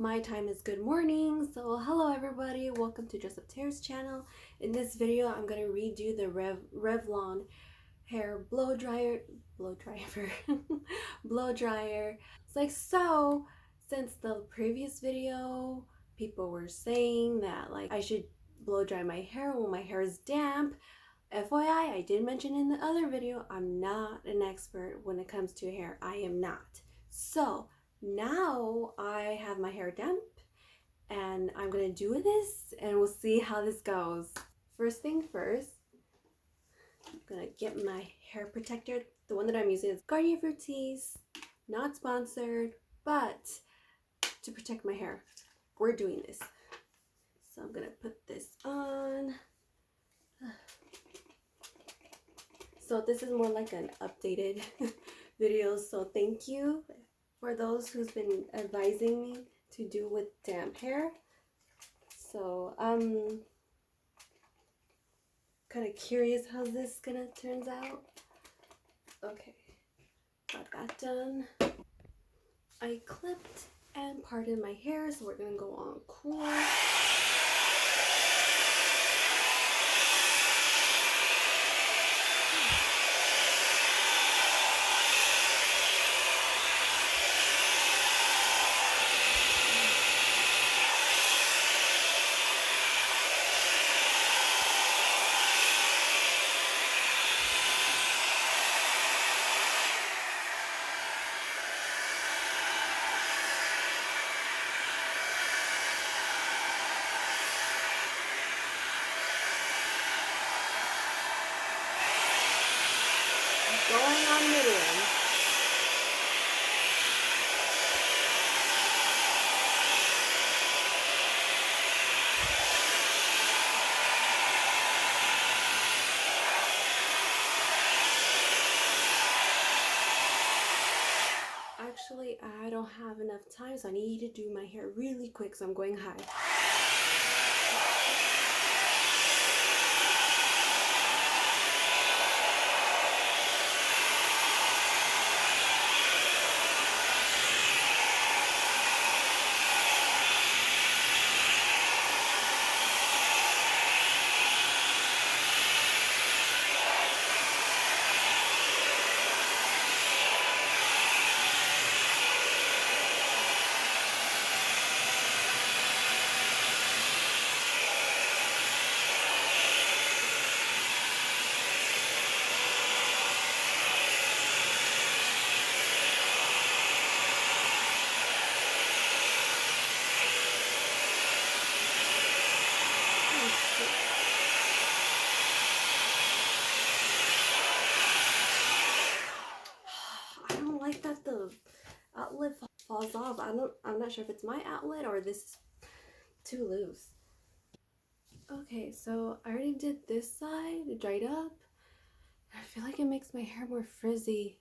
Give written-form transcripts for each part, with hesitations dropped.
My time is good morning. So hello everybody, welcome to Dress Up Tara's channel. In this video, I'm gonna redo the Revlon hair blow dryer. Blow dryer. It's like, so since the previous video, people were saying that like I should blow dry my hair when my hair is damp. FYI, I did mention in the other video, I'm not an expert when it comes to hair. I am not. So now I have my hair damp and I'm gonna do this and we'll see how this goes. First thing first, I'm gonna get my hair protector. The one that I'm using is Garnier Fructis, not sponsored, but to protect my hair, we're doing this. So I'm gonna put this on. So this is more like an updated video, so thank you for those who's been advising me to do with damp hair. So I'm kind of curious how this gonna turns out. Okay, got that done. I clipped and parted my hair, so we're gonna go on cool. Going on medium. Actually, I don't have enough time, so I need to do my hair really quick, so I'm going high. I don't like that the outlet falls off. I'm not sure if it's my outlet or this is too loose. Okay, so I already did this side, it dried up. I feel like it makes my hair more frizzy.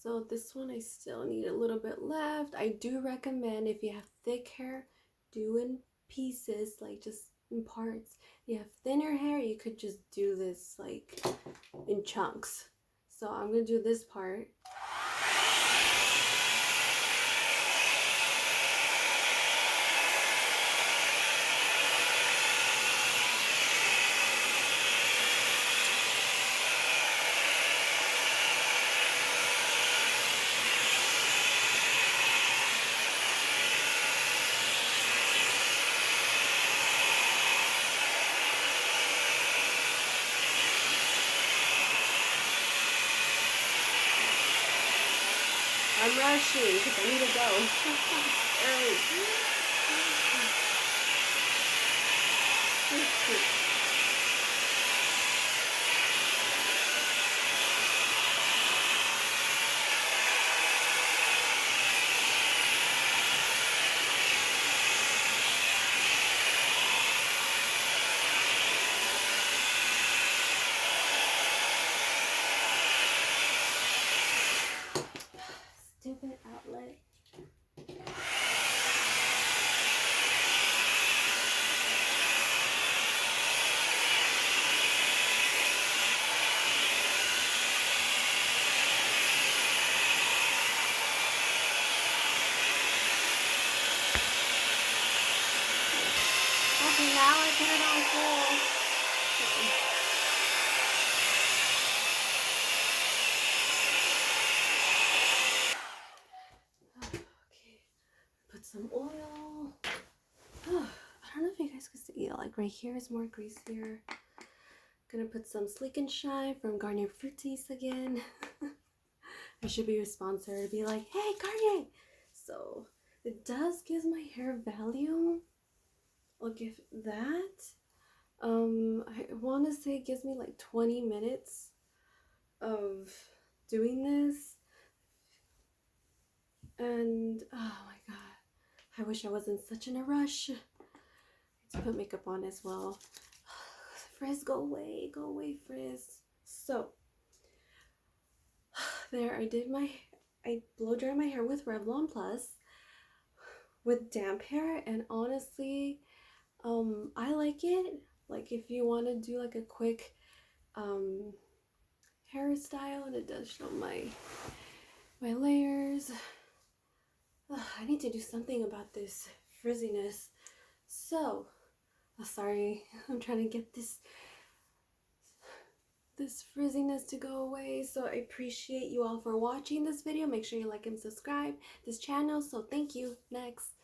So this one I still need a little bit left. I do recommend, if you have thick hair, do in pieces, like just in parts. If you have thinner hair, you could just do this like in chunks. So I'm gonna do this part. I'm rushing because I need to go early. Stupid outlet. Okay, now I put it on full. Okay, put some oil. I don't know if you guys can see, like right here is more greasier. Gonna put some Sleek and Shine from Garnier Fructis again. I should be a sponsor to be like, hey Garnier! So it does give my hair volume. I'll give that. I want to say it gives me like 20 minutes of doing this. And oh my god, I wish I wasn't such in a rush to put makeup on as well. Frizz, go away, Frizz. So there, I blow dry my hair with Revlon Plus with damp hair, and honestly, I like it. Like if you want to do like a quick hairstyle, and it does show my layers. I need to do something about this frizziness. So, sorry, I'm trying to get this frizziness to go away. So I appreciate you all for watching this video. Make sure you like and subscribe this channel. So thank you. Next.